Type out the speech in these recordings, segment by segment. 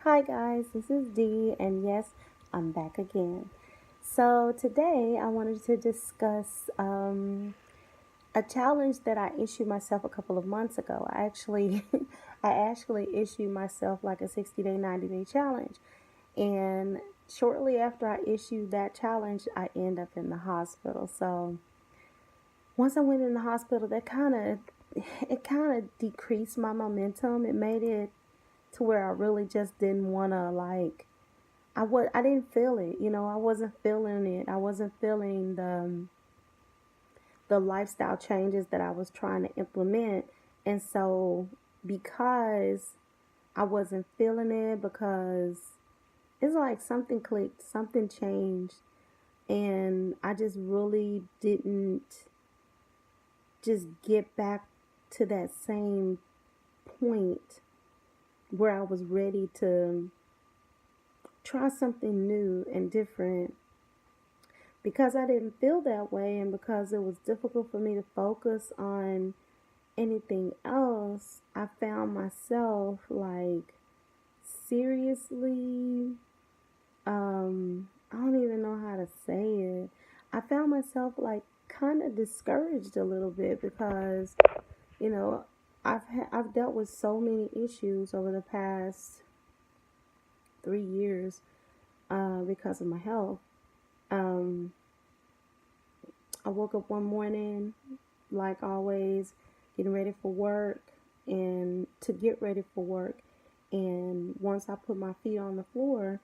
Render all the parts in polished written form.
Hi guys, this is Dee, and yes, I'm back again. So today I wanted to discuss a challenge that I issued myself a couple of months ago. I actually issued myself like a 60-day, 90-day challenge, and shortly after I issued that challenge, I end up in the hospital. So once I went in the hospital, that kind of decreased my momentum. It made it to where I really just didn't want to I didn't feel it. I wasn't feeling it. I wasn't feeling the lifestyle changes that I was trying to implement. And so because I wasn't feeling it, because it's like something clicked, something changed, and I just really didn't just get back to that same point where I was ready to try something new and different. Because I didn't feel that way, and because it was difficult for me to focus on anything else, I found myself like seriously, I don't even know how to say it. I found myself like kind of discouraged a little bit because, you know, I've dealt with so many issues over the past 3 years because of my health. Um, I woke up one morning like always, getting ready for work and to get ready for work. And once I put my feet on the floor,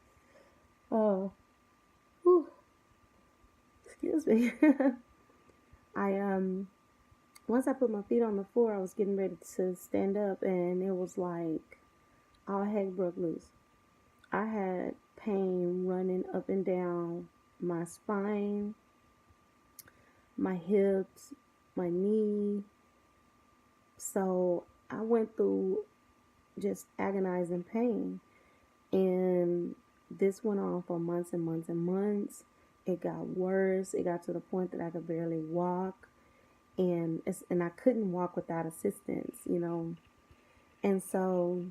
oh, whew, excuse me. I once I put my feet on the floor, I was getting ready to stand up, and it was like all heck broke loose. I had pain running up and down my spine, my hips, my knee. So I went through just agonizing pain. And this went on for months and months and months. It got worse. It got to the point that I could barely walk, and I couldn't walk without assistance. And so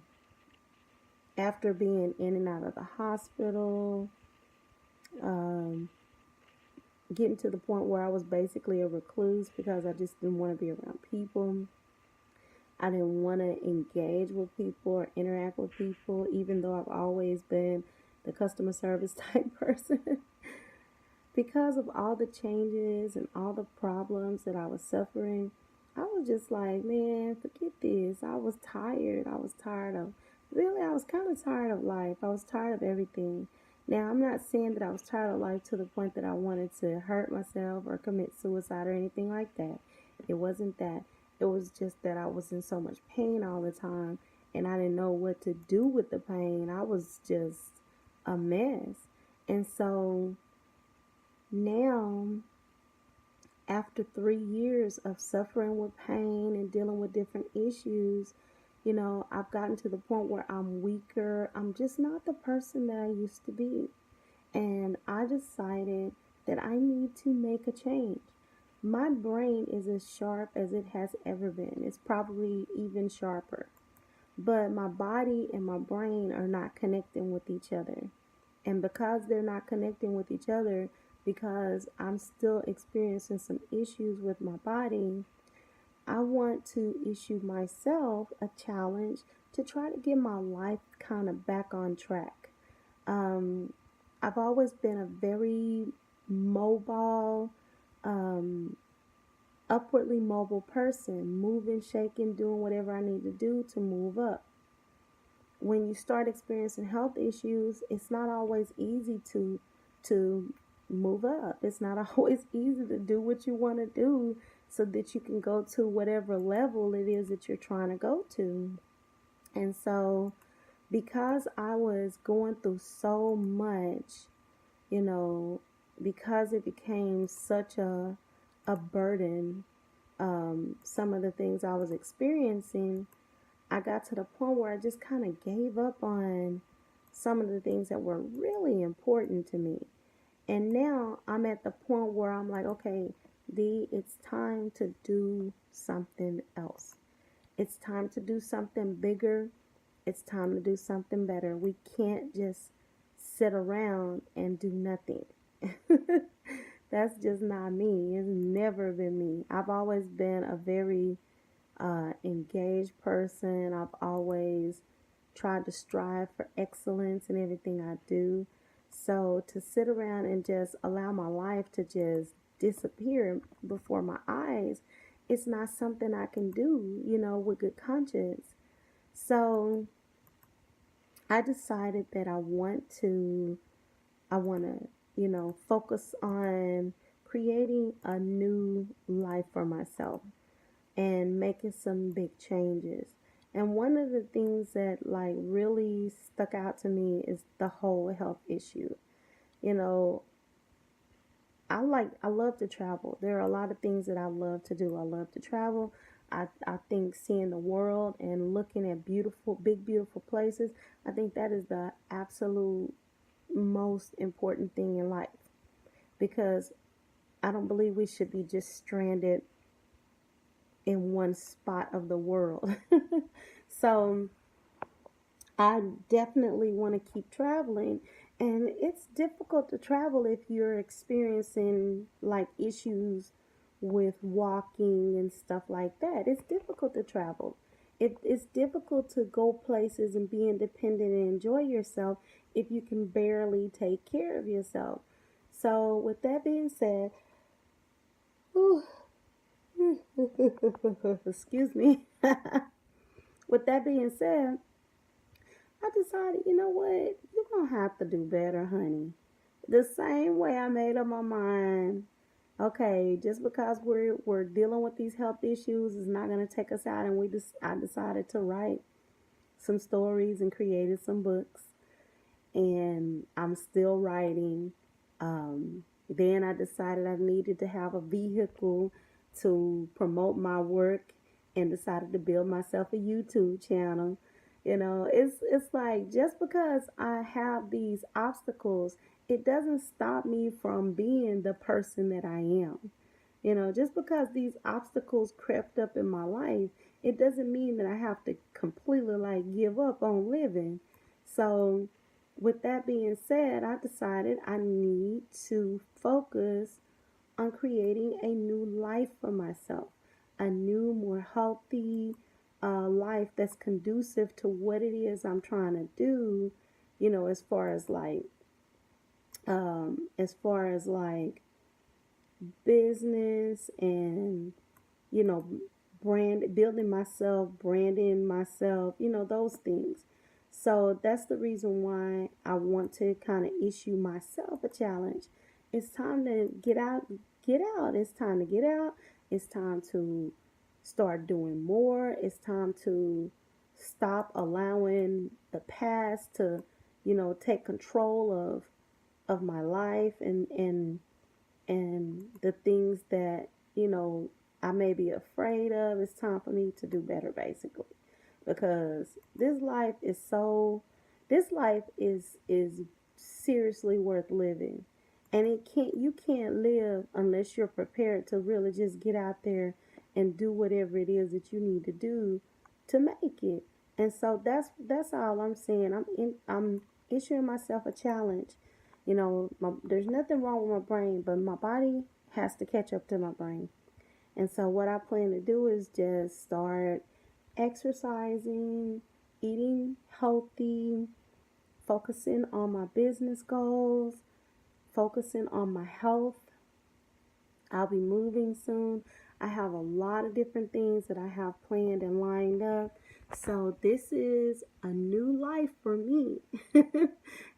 after being in and out of the hospital, um, getting to the point where I was basically a recluse because I just didn't want to be around people. I didn't want to engage with people or interact with people, even though I've always been the customer service type person. Because of all the changes and all the problems that I was suffering, I was just like, man, forget this. I was tired. I was kind of tired of life. I was tired of everything. Now, I'm not saying that I was tired of life to the point that I wanted to hurt myself or commit suicide or anything like that. It wasn't that. It was just that I was in so much pain all the time, and I didn't know what to do with the pain. I was just a mess. And so now, after 3 years of suffering with pain and dealing with different issues, I've gotten to the point where I'm weaker. I'm just not the person that I used to be. And I decided that I need to make a change. My brain is as sharp as it has ever been. It's probably even sharper. But my body and my brain are not connecting with each other. And because they're not connecting with each other, because I'm still experiencing some issues with my body, I want to issue myself a challenge to try to get my life kind of back on track. Um, I've always been a very mobile, um, upwardly mobile person, moving, shaking, doing whatever I need to do to move up. When you start experiencing health issues, it's not always easy to move up. It's not always easy to do what you want to do so that you can go to whatever level it is that you're trying to go to. And so because I was going through so much, you know, because it became such a burden, some of the things I was experiencing, I got to the point where I just kind of gave up on some of the things that were really important to me. And now I'm at the point where I'm like, okay, it's time to do something else. It's time to do something bigger. it's time to do something better. We can't just sit around and do nothing. That's just not me. It's never been me. I've always been a very engaged person. I've always tried to strive for excellence in everything I do. So to sit around and just allow my life to just disappear before my eyes, it's not something I can do, with good conscience. So I decided that I want to, focus on creating a new life for myself and making some big changes. And one of the things that like really stuck out to me is the whole health issue. You know, I love to travel. There are a lot of things that I love to do. I love to travel. I think seeing the world and looking at beautiful places, I think that is the absolute most important thing in life, because I don't believe we should be just stranded in one spot of the world. So I definitely want to keep traveling. And it's difficult to travel if you're experiencing like issues with walking and stuff like that. It's difficult to travel. It's difficult to go places and be independent and enjoy yourself if you can barely take care of yourself. So, with that being said, whew, excuse me. With that being said, I decided, you know what? You're going to have to do better, honey. The same way I made up my mind, okay, just because we're dealing with these health issues is not going to take us out. And I decided to write some stories and created some books. And I'm still writing. Then I decided I needed to have a vehicle to promote my work and decided to build myself a YouTube channel. It's like just because I have these obstacles, it doesn't stop me from being the person that I am. Just because these obstacles crept up in my life, it doesn't mean that I have to completely like give up on living. So, with that being said, I decided I need to focus on creating a new life for myself, a new, more healthy life that's conducive to what it is I'm trying to do, as far as like, business and, you know, building myself, branding myself, those things. So that's the reason why I want to kind of issue myself a challenge. It's time to get out. It's time to get out. It's time to start doing more. It's time to stop allowing the past to, take control of my life and the things that, I may be afraid of. It's time for me to do better, basically, because this life is seriously worth living, and you can't live unless you're prepared to really just get out there and do whatever it is that you need to do to make it. And so that's all I'm saying. I'm issuing myself a challenge. There's nothing wrong with my brain, but my body has to catch up to my brain. And so what I plan to do is just start exercising, eating healthy, focusing on my business goals, focusing on my health. I'll be moving soon. I have a lot of different things that I have planned and lined up. So this is a new life for me.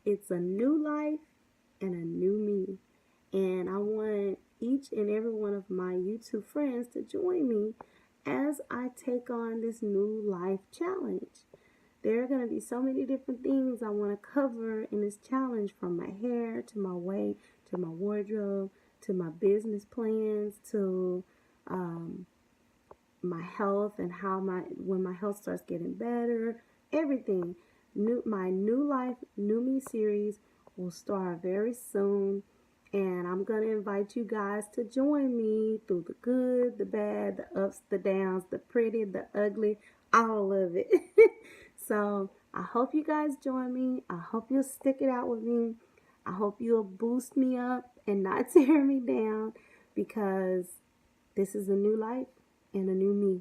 It's a new life and a new me. And I want each and every one of my YouTube friends to join me as I take on this new life challenge. There are going to be so many different things I want to cover in this challenge, from my hair to my weight to my wardrobe to my business plans to my health and how when my health starts getting better, everything. My New Life, New Me series will start very soon. And I'm going to invite you guys to join me through the good, the bad, the ups, the downs, the pretty, the ugly, all of it. So I hope you guys join me. I hope you'll stick it out with me. I hope you'll boost me up and not tear me down, because this is a new life and a new me.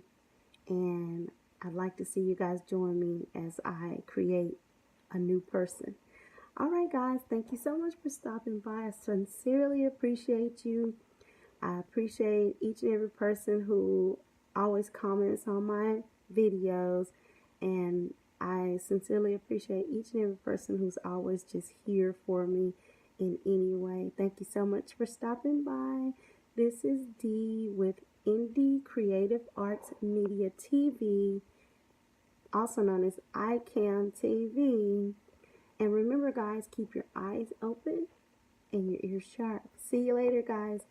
And I'd like to see you guys join me as I create a new person. All right, guys, thank you so much for stopping by. I sincerely appreciate you. I appreciate each and every person who always comments on my videos, and I sincerely appreciate each and every person who's always just here for me in any way. Thank you so much for stopping by. This is Dee with Indie Creative Arts Media TV, also known as iCam TV. And remember, guys, keep your eyes open and your ears sharp. See you later, guys.